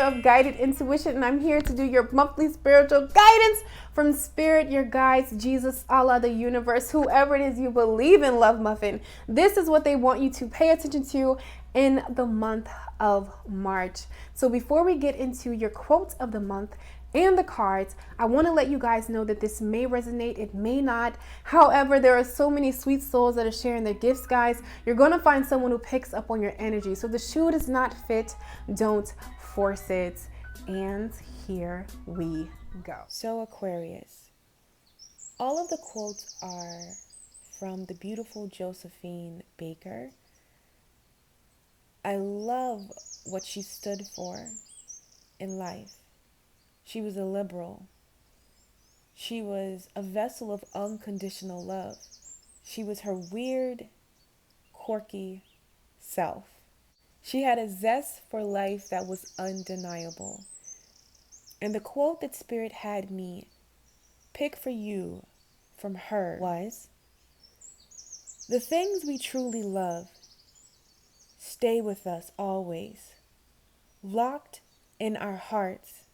of Guided Intuition, and I'm here to do your monthly spiritual guidance from Spirit, your guides, Jesus, Allah, the universe, whoever it is you believe in, Love Muffin. This is what they want you to pay attention to in the month of March. So before we get into your quotes of the month and the cards, I want to let you guys know that this may resonate, it may not. However, there are so many sweet souls that are sharing their gifts, guys. You're going to find someone who picks up on your energy. So the shoe does not fit, don't force it. And here we go. So Aquarius, all of the quotes are from the beautiful Josephine Baker. I love what she stood for in life. She was a liberal. She was a vessel of unconditional love. She was her weird, quirky self. She had a zest for life that was undeniable. And the quote that Spirit had me pick for you from her was, "The things we truly love stay with us always, locked in our hearts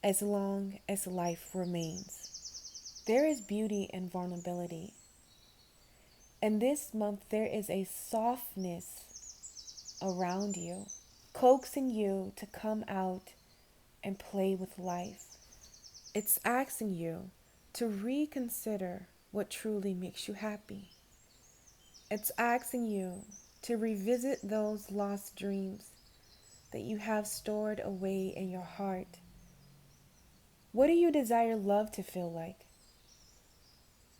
as long as life remains." There is beauty in vulnerability. And this month there is a softness around you, coaxing you to come out and play with life. It's asking you to reconsider what truly makes you happy. It's asking you to revisit those lost dreams that you have stored away in your heart. What do you desire love to feel like?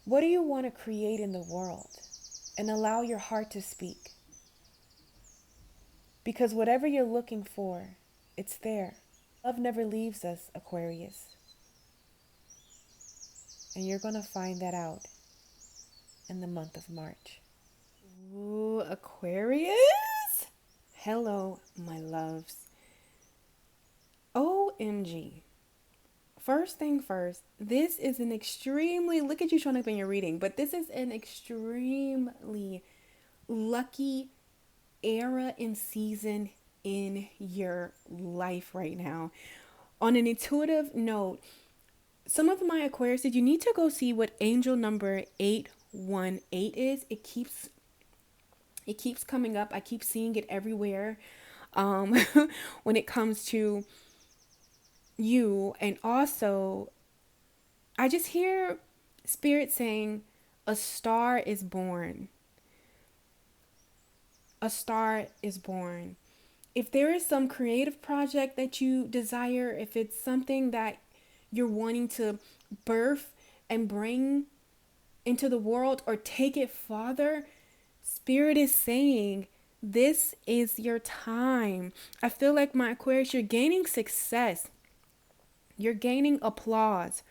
What do you want to create in the world? And allow your heart to speak. Because whatever you're looking for, it's there. Love never leaves us, Aquarius. And you're going to find that out in the month of March. Ooh, Aquarius? Hello, my loves. OMG. First thing first, this is an extremely, look at you showing up in your reading, but this is an extremely lucky era and season in your life right now. On an intuitive note, some of my Aquarius, you need to go see what angel number 818 is. It keeps coming up. I keep seeing it everywhere when it comes to you. And also, I just hear Spirit saying a star is born. A star is born. If there is some creative project that you desire, if it's something that you're wanting to birth and bring into the world or take it farther, Spirit is saying this is your time. I feel like, my Aquarius, you're gaining success. You're gaining applause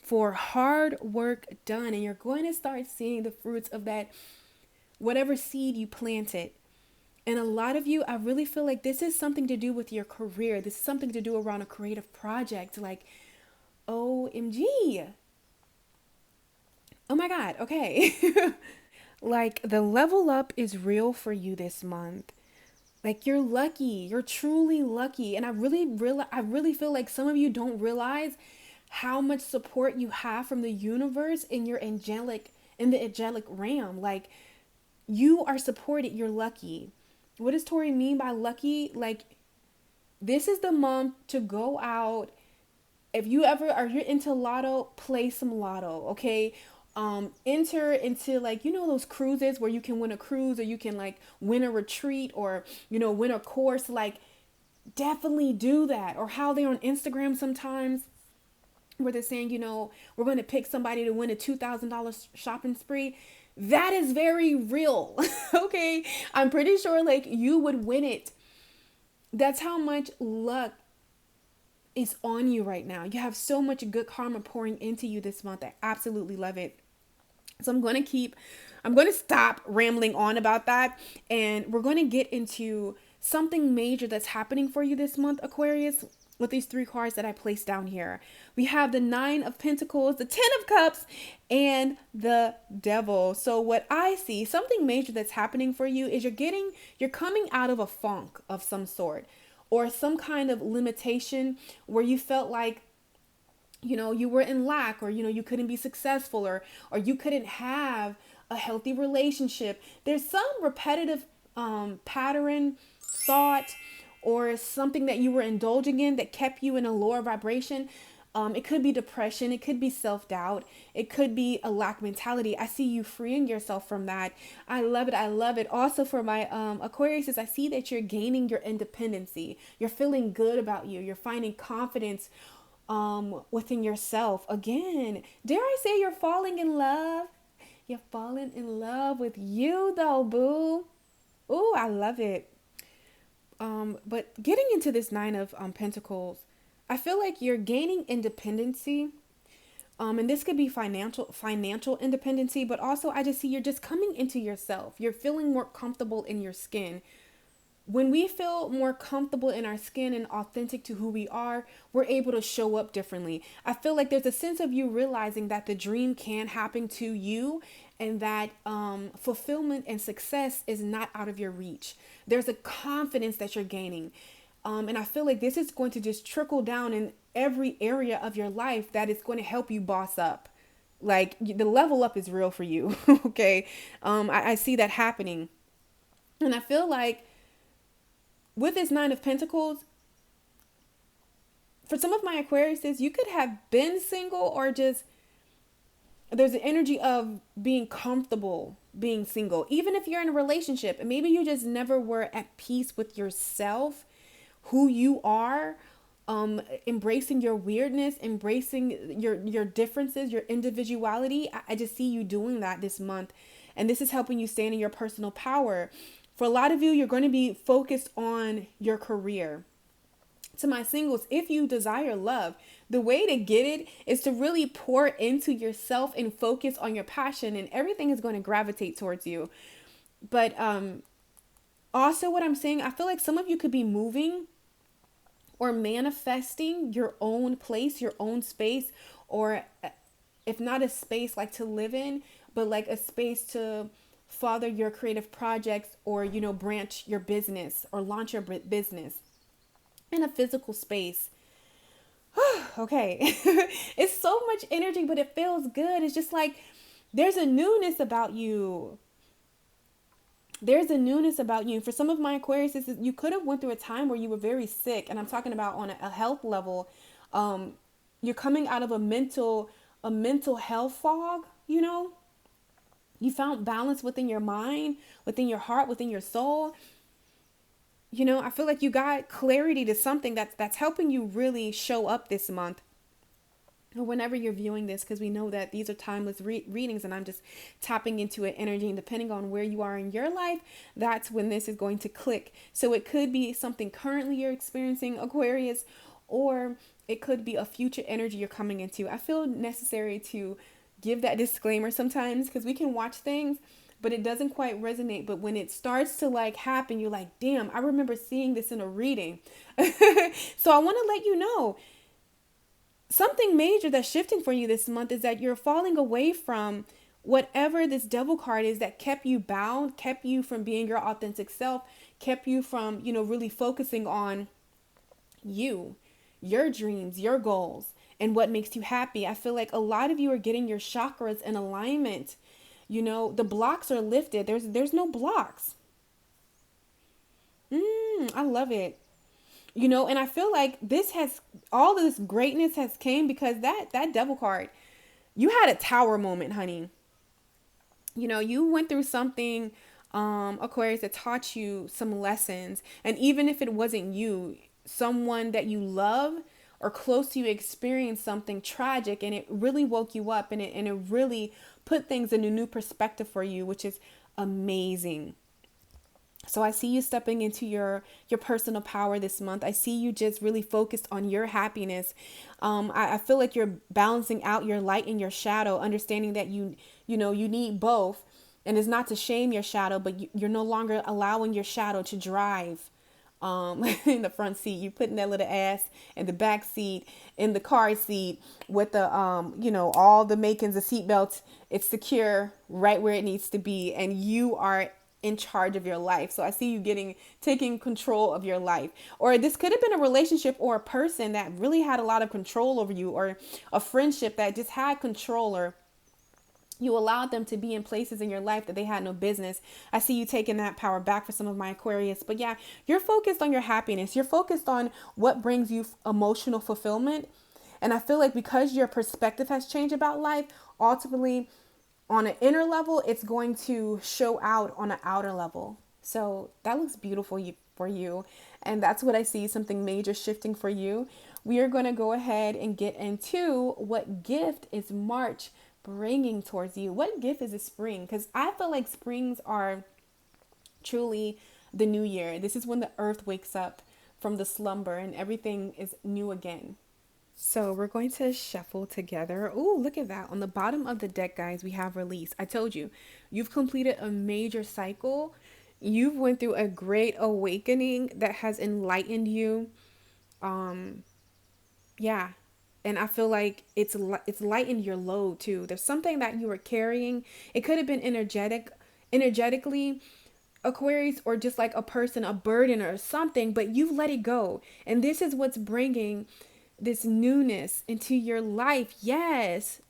for hard work done, and you're going to start seeing the fruits of that, whatever seed you planted. And a lot of you, I really feel like this is something to do with your career. This is something to do around a creative project. Like, OMG. Oh my God. Okay. Like, the level up is real for you this month. Like, you're lucky. You're truly lucky. And I really feel like some of you don't realize how much support you have from the universe in the angelic realm. Like, you are supported. You're lucky. What does Tori mean by lucky? Like, this is the month to go out. If you ever are, you're into lotto, play some lotto, okay? Enter into, like, you know, those cruises where you can win a cruise, or you can like win a retreat, or, you know, win a course. Like, definitely do that. Or how they're on Instagram sometimes where they're saying, you know, we're going to pick somebody to win a $2,000 shopping spree. That is very real. Okay. I'm pretty sure like you would win it. That's how much luck is on you right now. You have so much good karma pouring into you this month. I absolutely love it. So I'm going to stop rambling on about that. And we're going to get into something major that's happening for you this month, Aquarius, with these three cards that I placed down here. We have the 9 of Pentacles, the 10 of Cups, and the Devil. So what I see, something major that's happening for you is you're coming out of a funk of some sort. or some kind of limitation where you felt like, you were in lack, or you couldn't be successful, or you couldn't have a healthy relationship. There's some repetitive pattern, thought, or something that you were indulging in that kept you in a lower vibration. It could be depression, it could be self-doubt, it could be a lack mentality. I see you freeing yourself from that. I love it. I love it. Also, for my Aquarius, I see that you're gaining your independency. You're feeling good about you. You're finding confidence within yourself. Again, dare I say, you're falling in love. You're falling in love with you, though, boo. Ooh, I love it. But getting into this Nine of Pentacles, I feel like you're gaining independency. And this could be financial independency, but also I just see you're just coming into yourself. You're feeling more comfortable in your skin. When we feel more comfortable in our skin and authentic to who we are, we're able to show up differently. I feel like there's a sense of you realizing that the dream can happen to you, and that fulfillment and success is not out of your reach. There's a confidence that you're gaining. And I feel like this is going to just trickle down in every area of your life, that is going to help you boss up. Like, the level up is real for you. Okay. I see that happening. And I feel like with this Nine of Pentacles, for some of my Aquariuses, you could have been single, or just there's an energy of being comfortable being single. Even if you're in a relationship and maybe you just never were at peace with yourself, who you are, embracing your weirdness, embracing your differences, your individuality. I just see you doing that this month. And this is helping you stand in your personal power. For a lot of you, you're going to be focused on your career. To my singles, if you desire love, the way to get it is to really pour into yourself and focus on your passion, and everything is going to gravitate towards you. But also, what I'm saying, I feel like some of you could be moving or manifesting your own place, your own space, or if not a space like to live in, but like a space to father your creative projects, or branch your business or launch your business in a physical space. Okay. It's so much energy, but it feels good. It's just like there's a newness about you. There's a newness about you. For some of my Aquarius, you could have went through a time where you were very sick, and I'm talking about on a health level. You're coming out of a mental health fog. You found balance within your mind, within your heart, within your soul. I feel like you got clarity to something that's helping you really show up this month, or whenever you're viewing this, because we know that these are timeless readings, and I'm just tapping into an energy, and depending on where you are in your life, that's when this is going to click. So it could be something currently you're experiencing, Aquarius, or it could be a future energy you're coming into. I feel necessary to give that disclaimer sometimes, because we can watch things but it doesn't quite resonate. But when it starts to like happen, you're like, damn, I remember seeing this in a reading. So I want to let you know something major that's shifting for you this month is that you're falling away from whatever this devil card is that kept you bound, kept you from being your authentic self, kept you from, really focusing on you, your dreams, your goals, and what makes you happy. I feel like a lot of you are getting your chakras in alignment. The blocks are lifted. There's no blocks. I love it. And I feel like all this greatness has came because that devil card, you had a tower moment, honey. You went through something, Aquarius, that taught you some lessons. And even if it wasn't you, someone that you love or close to you experienced something tragic, and it really woke you up, and it really put things in a new perspective for you, which is amazing. So I see you stepping into your personal power this month. I see you just really focused on your happiness. I feel like you're balancing out your light and your shadow, understanding that you need both. And it's not to shame your shadow, but you're no longer allowing your shadow to drive in the front seat. You putting that little ass in the back seat, in the car seat with the all the makings of seatbelts. It's secure right where it needs to be, and you are in charge of your life. So I see you taking control of your life. Or this could have been a relationship or a person that really had a lot of control over you, or a friendship that just had control, or you allowed them to be in places in your life that they had no business. I see you taking that power back for some of my Aquarius. But yeah, you're focused on your happiness. You're focused on what brings you emotional fulfillment. And I feel like because your perspective has changed about life, ultimately on an inner level, it's going to show out on an outer level. So that looks beautiful for you. And that's what I see, something major shifting for you. We are going to go ahead and get into what gift is March bringing towards you. What gift is a spring? Because I feel like springs are truly the new year. This is when the earth wakes up from the slumber and everything is new again. So we're going to shuffle together. Oh, look at that. On the bottom of the deck, guys, we have release. I told you, you've completed a major cycle. You've went through a great awakening that has enlightened you. Um, yeah. And I feel like it's lightened your load too. There's something that you were carrying. It could have been energetically Aquarius, or just like a person, a burden or something, but you've let it go. And this is what's bringing this newness into your life. Yes.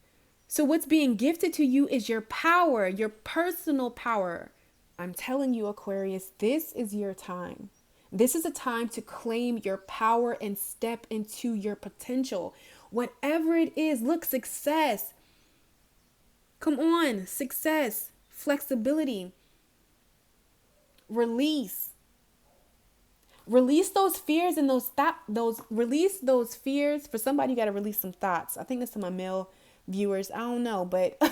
So what's being gifted to you is your power, your personal power. I'm telling you, Aquarius, this is your time. This is a time to claim your power and step into your potential. Whatever it is, look, success. Come on, success, flexibility, release. Release those fears and release those fears. For somebody, you got to release some thoughts. I think that's to my male viewers. I don't know, but but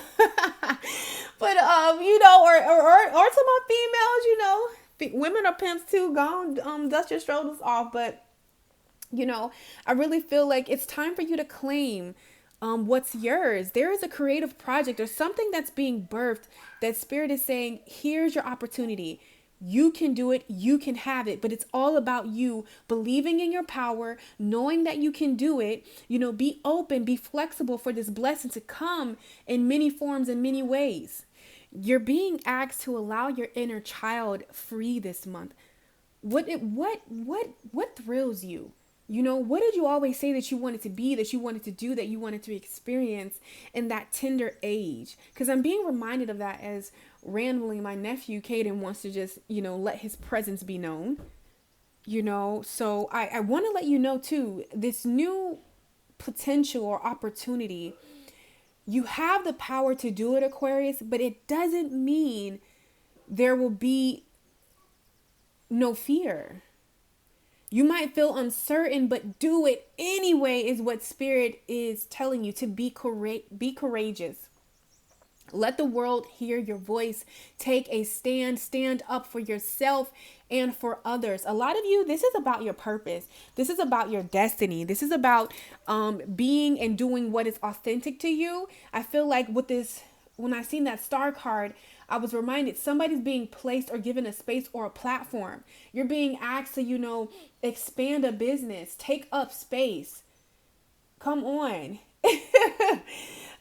or to my females, women are pimps too. Go on, dust your shoulders off. But I really feel like it's time for you to claim what's yours. There is a creative project or something that's being birthed that spirit is saying, here's your opportunity. You can do it. You can have it. But it's all about you believing in your power, knowing that you can do it. Be open, be flexible for this blessing to come in many forms, in many ways. You're being asked to allow your inner child free this month. What thrills you? What did you always say that you wanted to be, that you wanted to do, that you wanted to experience in that tender age? Because I'm being reminded of that as randomly my nephew Caden wants to just, let his presence be known. So I want to let you know too, this new potential or opportunity, you have the power to do it, Aquarius, but it doesn't mean there will be no fear. You might feel uncertain, but do it anyway is what spirit is telling you, to be courageous. Let the world hear your voice. Take a stand up for yourself and for others. A lot of you, this is about your purpose. This is about your destiny. This is about being and doing what is authentic to you. I feel like with this, when I seen that star card, I was reminded somebody's being placed or given a space or a platform. You're being asked to, expand a business, take up space. Come on.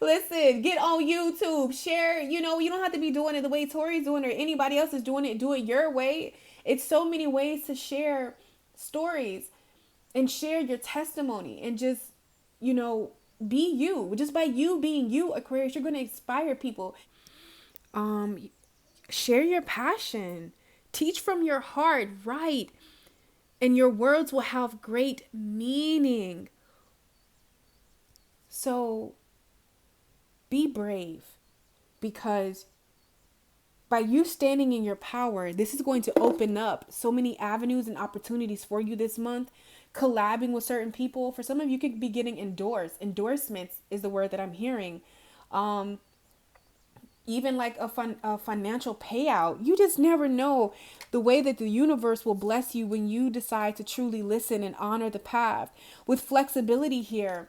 Listen, get on YouTube, share, you don't have to be doing it the way Tori's doing it or anybody else is doing it. Do it your way. It's so many ways to share stories and share your testimony and just, be you. Just by you being you, Aquarius, you're going to inspire people. Share your passion, teach from your heart, write, and your words will have great meaning. So be brave, because by you standing in your power, this is going to open up so many avenues and opportunities for you this month. Collabing with certain people. For some of you, could be getting endorsements is the word that I'm hearing. Even like a financial payout. You just never know the way that the universe will bless you when you decide to truly listen and honor the path with flexibility here.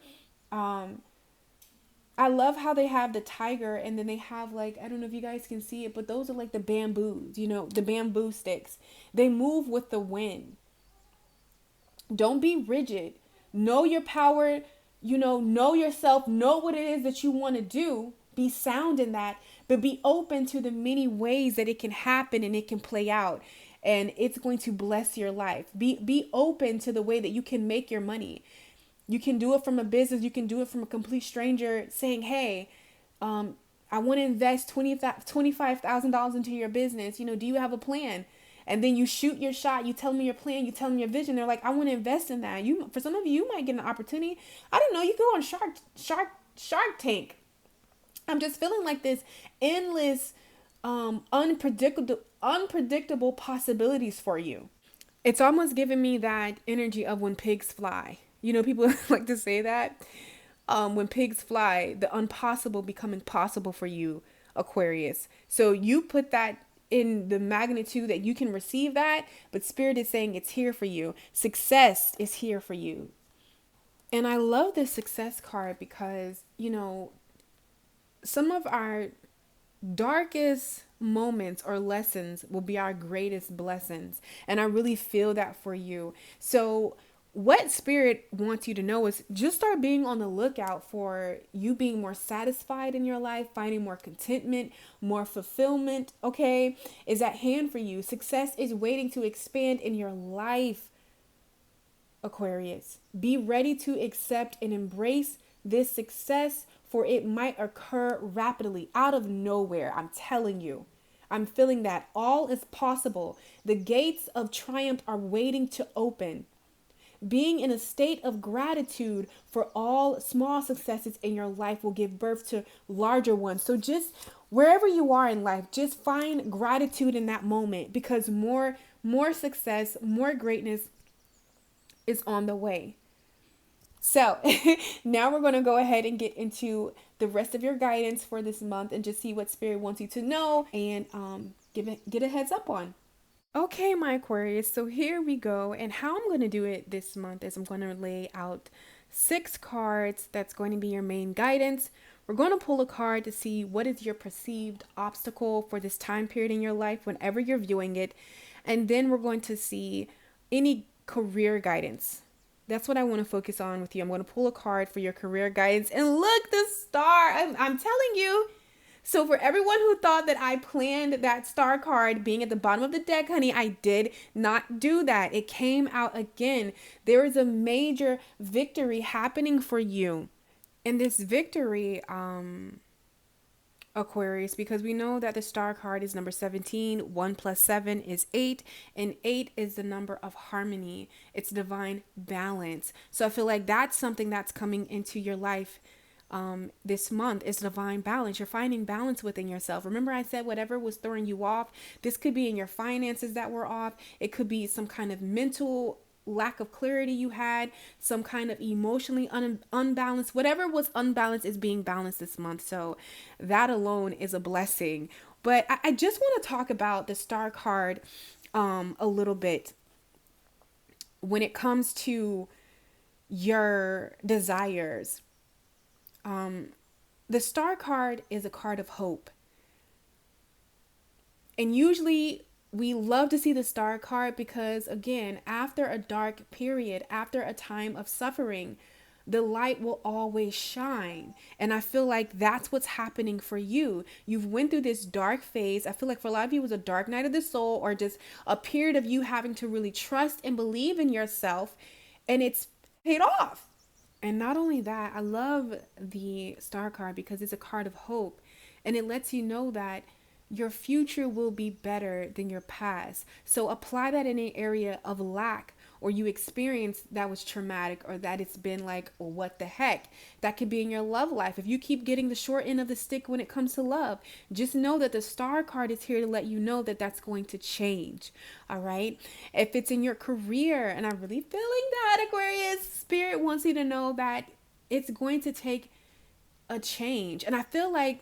I love how they have the tiger, and then they have like, I don't know if you guys can see it, but those are like the bamboos, the bamboo sticks. They move with the wind. Don't be rigid. Know your power, know yourself, know what it is that you want to do. be sound in that, but be open to the many ways that it can happen and it can play out. And it's going to bless your life. Be open to the way that you can make your money. You can do it from a business. You can do it from a complete stranger saying, hey, I want to invest $25,000 into your business. Do you have a plan? And then you shoot your shot. You tell them your plan. You tell them your vision. They're like, I want to invest in that. For some of you, you might get an opportunity. I don't know. You go on Shark Tank. I'm just feeling like this endless, unpredictable possibilities for you. It's almost giving me that energy of when pigs fly. People like to say that. When pigs fly, the impossible becoming possible for you, Aquarius. So you put that in the magnitude that you can receive that, but Spirit is saying it's here for you. Success is here for you. And I love this success card because, some of our darkest moments or lessons will be our greatest blessings. And I really feel that for you. So what Spirit wants you to know is just start being on the lookout for you being more satisfied in your life, finding more contentment, more fulfillment, okay, is at hand for you. Success is waiting to expand in your life, Aquarius. Be ready to accept and embrace this success, for it might occur rapidly out of nowhere. I'm telling you. I'm feeling that all is possible. The gates of triumph are waiting to open. Being in a state of gratitude for all small successes in your life will give birth to larger ones. So just wherever you are in life, just find gratitude in that moment, because more success, more greatness is on the way. So now we're going to go ahead and get into the rest of your guidance for this month and just see what Spirit wants you to know and get a heads up on. Okay, my Aquarius, so here we go. And how I'm going to do it this month is I'm going to lay out 6 cards. That's going to be your main guidance. We're going to pull a card to see what is your perceived obstacle for this time period in your life whenever you're viewing it. And then we're going to see any career guidance. That's what I want to focus on with you. I'm going to pull a card for your career guidance. And look, the star. I'm telling you. So for everyone who thought that I planned that star card being at the bottom of the deck, honey, I did not do that. It came out again. There is a major victory happening for you. And this victory, Aquarius, because we know that the star card is number 17. 1 plus 7 is 8. And 8 is the number of harmony. It's divine balance. So I feel like that's something that's coming into your life this month is divine balance. You're finding balance within yourself. Remember I said whatever was throwing you off, this could be in your finances that were off. It could be some kind of mental lack of clarity you had, some kind of emotionally unbalanced. Whatever was unbalanced is being balanced this month. So that alone is a blessing. But I just want to talk about the star card a little bit when it comes to your desires. The star card is a card of hope. And usually we love to see the star card because, again, after a dark period, after a time of suffering, the light will always shine. And I feel like that's what's happening for you. You've went through this dark phase. I feel like for a lot of you it was a dark night of the soul, or just a period of you having to really trust and believe in yourself. And it's paid off. And not only that, I love the star card because it's a card of hope, and it lets you know that your future will be better than your past. So apply that in an area of lack, or you experienced that was traumatic, or that it's been like, well, what the heck? That could be in your love life. If you keep getting the short end of the stick when it comes to love, just know that the star card is here to let you know that that's going to change. All right. If it's in your career, and I'm really feeling that, Aquarius, Spirit wants you to know that it's going to take a change. And I feel like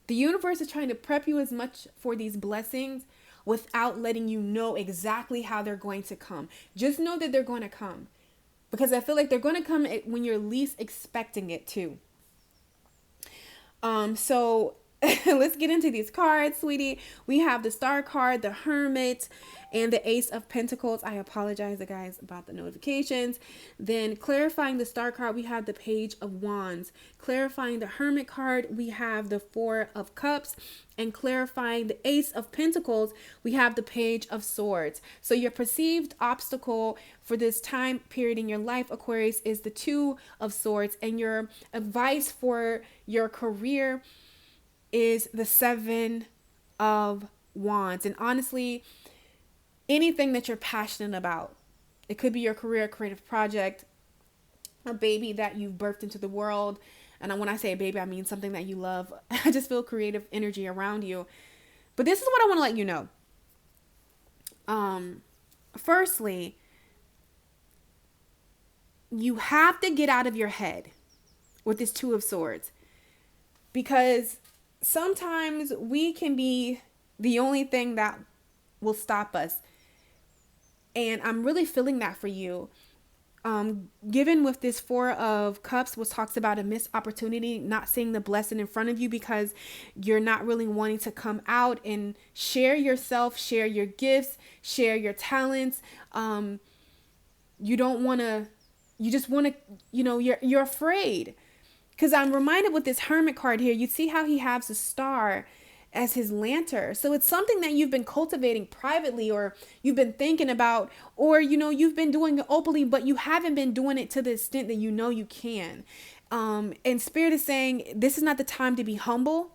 the universe is trying to prep you as much for these blessings without letting you know exactly how they're going to come. Just know that they're going to come, because I feel like they're going to come when you're least expecting it to. So let's get into these cards, sweetie. We have the Star card, the Hermit, and the Ace of Pentacles. I apologize, guys, about the notifications. Then clarifying the Star card, we have the Page of Wands. Clarifying the Hermit card, we have the Four of Cups. And clarifying the Ace of Pentacles, we have the Page of Swords. So your perceived obstacle for this time period in your life, Aquarius, is the Two of Swords. And your advice for your career is the Seven of Wands. And honestly, anything that you're passionate about, it could be your career, creative project, a baby that you've birthed into the world. And when I say a baby, I mean something that you love. I just feel creative energy around you. But this is what I want to let you know. Firstly, you have to get out of your head with this Two of Swords, because sometimes we can be the only thing that will stop us. And I'm really feeling that for you. Given with this Four of Cups, which talks about a missed opportunity, not seeing the blessing in front of you because you're not really wanting to come out and share yourself, share your gifts, share your talents. You don't want to, you just want to, you're afraid. Because I'm reminded with this Hermit card here, you see how he has a star as his lantern. So it's something that you've been cultivating privately, or you've been thinking about, or, you've been doing it openly, but you haven't been doing it to the extent that you can. And Spirit is saying, this is not the time to be humble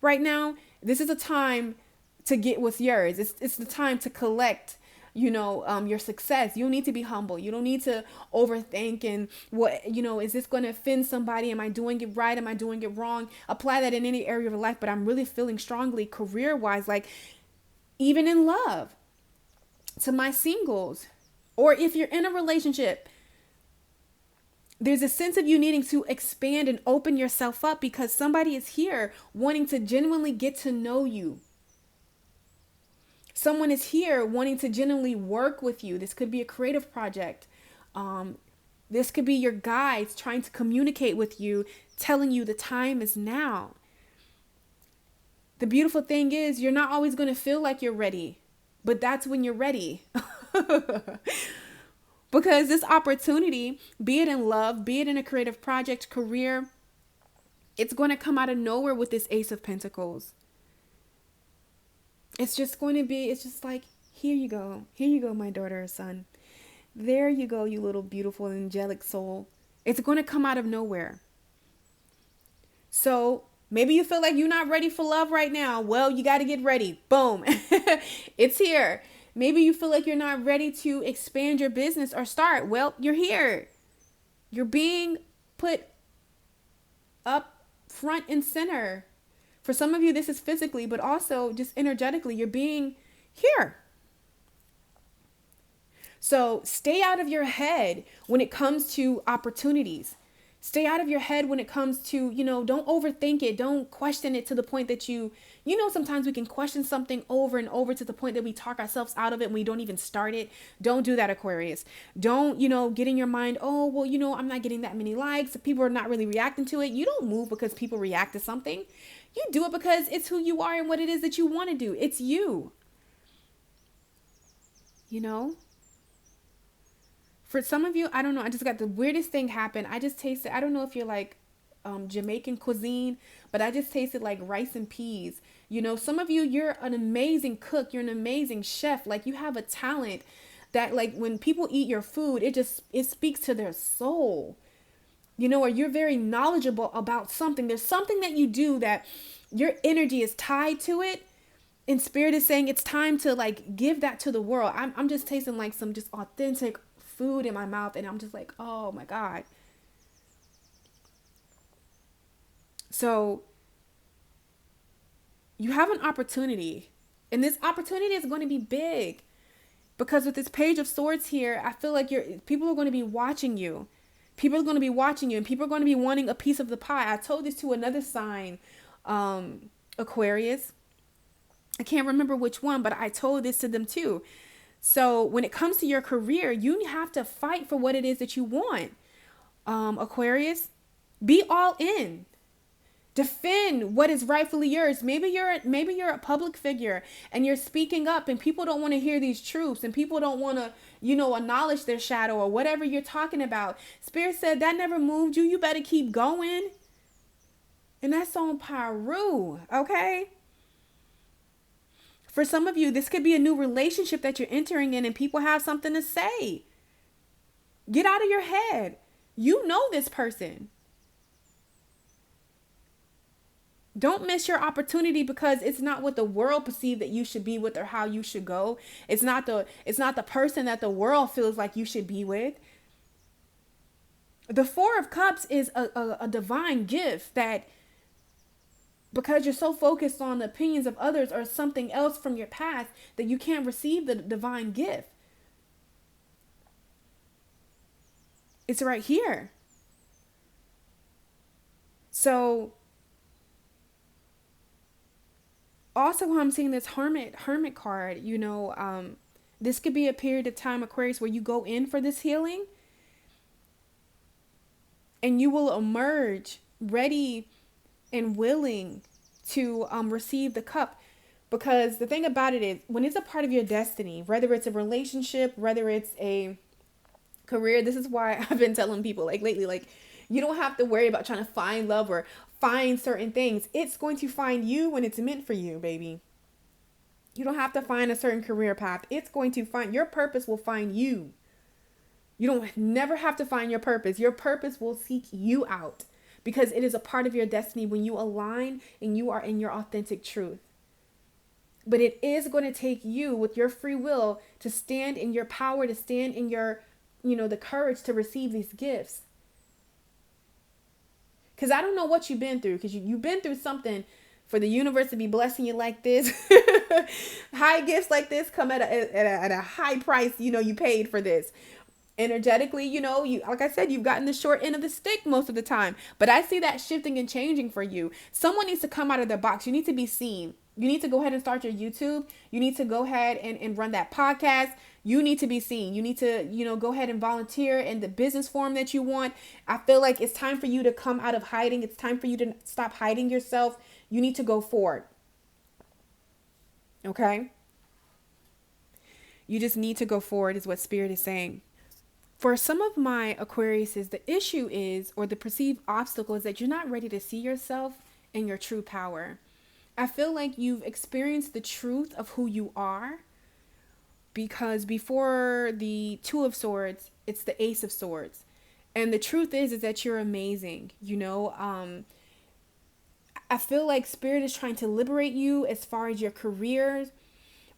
right now. This is a time to get what's yours. It's the time to collect your success. You don't need to be humble. You don't need to overthink and is this going to offend somebody? Am I doing it right? Am I doing it wrong? Apply that in any area of your life. But I'm really feeling strongly career wise, like even in love, to my singles, or if you're in a relationship, there's a sense of you needing to expand and open yourself up because somebody is here wanting to genuinely get to know you. Someone is here wanting to genuinely work with you. This could be a creative project. This could be your guides trying to communicate with you, telling you the time is now. The beautiful thing is you're not always going to feel like you're ready, but that's when you're ready. Because this opportunity, be it in love, be it in a creative project, career, it's going to come out of nowhere with this Ace of Pentacles. It's just like, here you go, my daughter or son. There you go, you little beautiful angelic soul. It's going to come out of nowhere. So maybe you feel like you're not ready for love right now. Well, you got to get ready. Boom. It's here. Maybe you feel like you're not ready to expand your business or start. Well, you're here. You're being put up front and center. For some of you, this is physically, but also just energetically, you're being here. So stay out of your head when it comes to opportunities. Stay out of your head when it comes to, don't overthink it. Don't question it to the point that sometimes we can question something over and over to the point that we talk ourselves out of it and we don't even start it. Don't do that, Aquarius. Don't, get in your mind, oh, well, I'm not getting that many likes. People are not really reacting to it. You don't move because people react to something. You do it because it's who you are and what it is that you want to do. It's you. For some of you, I don't know. I just got the weirdest thing happen. I just tasted, I don't know if you're like Jamaican cuisine, but I just tasted like rice and peas. Some of you, you're an amazing cook. You're an amazing chef. Like you have a talent that like when people eat your food, it speaks to their soul. Or you're very knowledgeable about something. There's something that you do that your energy is tied to it. And Spirit is saying it's time to like give that to the world. I'm just tasting like some just authentic food in my mouth. And I'm just like, oh my God. So you have an opportunity. And this opportunity is going to be big. Because with this Page of Swords here, I feel like people are going to be watching you. People are going to be watching you and people are going to be wanting a piece of the pie. I told this to another sign, Aquarius. I can't remember which one, but I told this to them too. So when it comes to your career, you have to fight for what it is that you want. Aquarius, be all in. Defend what is rightfully yours. Maybe you're a public figure and you're speaking up and people don't want to hear these truths and people don't want to, acknowledge their shadow or whatever you're talking about. Spirit said that never moved you. You better keep going. And that's on Paru, okay? For some of you, this could be a new relationship that you're entering in and people have something to say. Get out of your head. You know this person. Don't miss your opportunity because it's not what the world perceives that you should be with or how you should go. It's not the person that the world feels like you should be with. The Four of Cups is a divine gift that, because you're so focused on the opinions of others or something else from your past, that you can't receive the divine gift. It's right here. So also I'm seeing this hermit card, this could be a period of time, Aquarius, where you go in for this healing and you will emerge ready and willing to receive the cup. Because the thing about it is, when it's a part of your destiny, whether it's a relationship, whether it's a career, this is why I've been telling people like lately, like, you don't have to worry about trying to find love or find certain things. It's going to find you when it's meant for you, baby. You don't have to find a certain career path. It's going to find, your purpose will find you. You don't never have to find your purpose. Your purpose will seek you out because it is a part of your destiny when you align and you are in your authentic truth. But it is going to take you with your free will to stand in your power, to stand in your, the courage to receive these gifts. Because I don't know what you've been through, because you've been through something for the universe to be blessing you like this. High gifts like this come at a high price, you paid for this. Energetically, you like I said, you've gotten the short end of the stick most of the time. But I see that shifting and changing for you. Someone needs to come out of their box. You need to be seen. You need to go ahead and start your YouTube. You need to go ahead and run that podcast. You need to be seen. You need to, go ahead and volunteer in the business form that you want. I feel like it's time for you to come out of hiding. It's time for you to stop hiding yourself. You need to go forward. Okay? You just need to go forward is what Spirit is saying. For some of my Aquariuses, the issue is, or the perceived obstacle is that you're not ready to see yourself in your true power. I feel like you've experienced the truth of who you are, because before the Two of Swords, it's the Ace of Swords. And the truth is that you're amazing. I feel like Spirit is trying to liberate you as far as your careers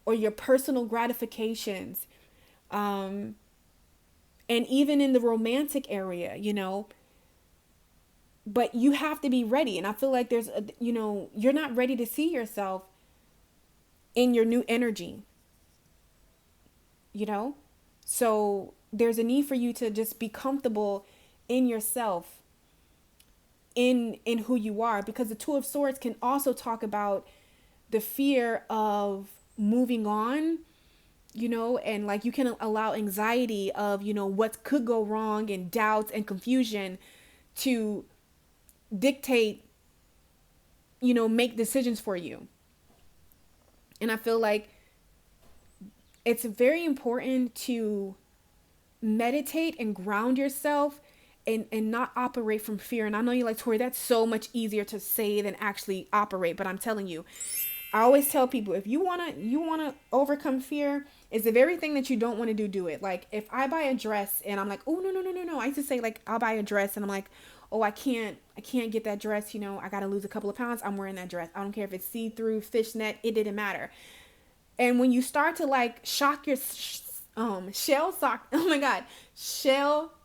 or your personal gratifications. And even in the romantic area, but you have to be ready. And I feel like you're not ready to see yourself in your new energy, so there's a need for you to just be comfortable in yourself, in who you are, because the Two of Swords can also talk about the fear of moving on, and like you can allow anxiety of, what could go wrong and doubts and confusion to dictate, make decisions for you. And I feel like it's very important to meditate and ground yourself and not operate from fear. And I know you're like, Tori, that's so much easier to say than actually operate. But I'm telling you, I always tell people, if you wanna overcome fear, it's the very thing that you don't want to do it. Like if I buy a dress and I'm like, oh no. I used to say, like, I'll buy a dress and I'm like, oh, I can't get that dress. I got to lose a couple of pounds. I'm wearing that dress. I don't care if it's see-through, fishnet. It didn't matter. And when you start to like shock your shell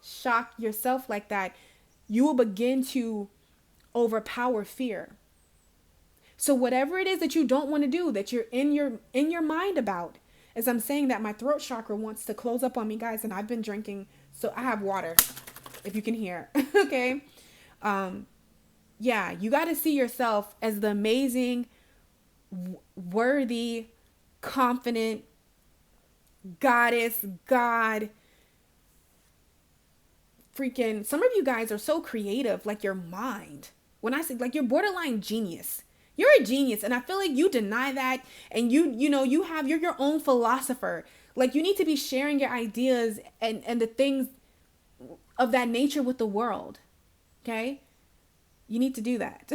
shock yourself like that, you will begin to overpower fear. So whatever it is that you don't want to do, that you're in your mind about, as I'm saying that, my throat chakra wants to close up on me, guys, and I've been drinking, so I have water, if you can hear. Okay. Yeah, you got to see yourself as the amazing, worthy, confident goddess, God. Freaking, some of you guys are so creative, like your mind. When I say like, you're borderline genius. You're a genius, and I feel like you deny that, and you're your own philosopher. Like, you need to be sharing your ideas and the things of that nature with the world. Okay? You need to do that.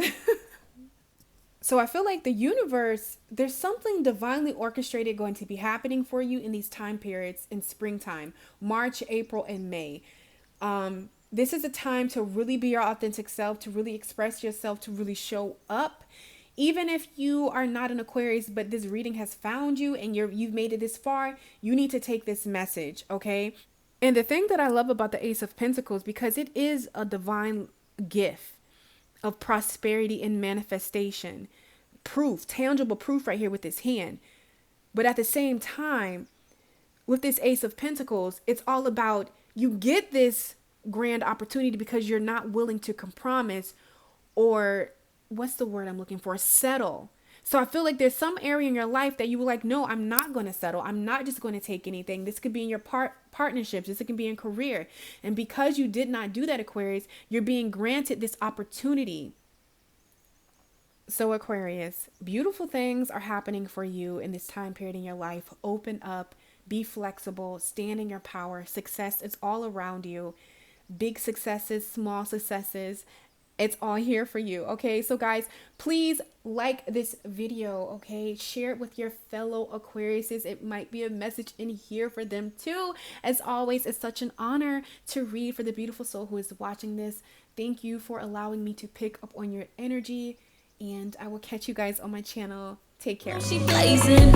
So I feel like the universe, there's something divinely orchestrated going to be happening for you in these time periods in springtime, March, April, and May. This is a time to really be your authentic self, to really express yourself, to really show up. Even if you are not an Aquarius, but this reading has found you and you've made it this far, you need to take this message, okay? And the thing that I love about the Ace of Pentacles, because it is a divine gift of prosperity and manifestation, proof, tangible proof right here with this hand. But at the same time, with this Ace of Pentacles, it's all about, you get this grand opportunity because you're not willing to compromise, or what's the word I'm looking for? Settle. So I feel like there's some area in your life that you were like, no, I'm not going to settle. I'm not just going to take anything. This could be in your partnerships. This can be in career. And because you did not do that, Aquarius, you're being granted this opportunity. So Aquarius, beautiful things are happening for you in this time period in your life. Open up, be flexible, stand in your power. Success is all around you. Big successes, small successes. It's all here for you. Okay, so guys, please like this video. Okay, share it with your fellow Aquariuses. It might be a message in here for them too. As always, it's such an honor to read for the beautiful soul who is watching this. Thank you for allowing me to pick up on your energy, and I will catch you guys on my channel. Take care. She blazing.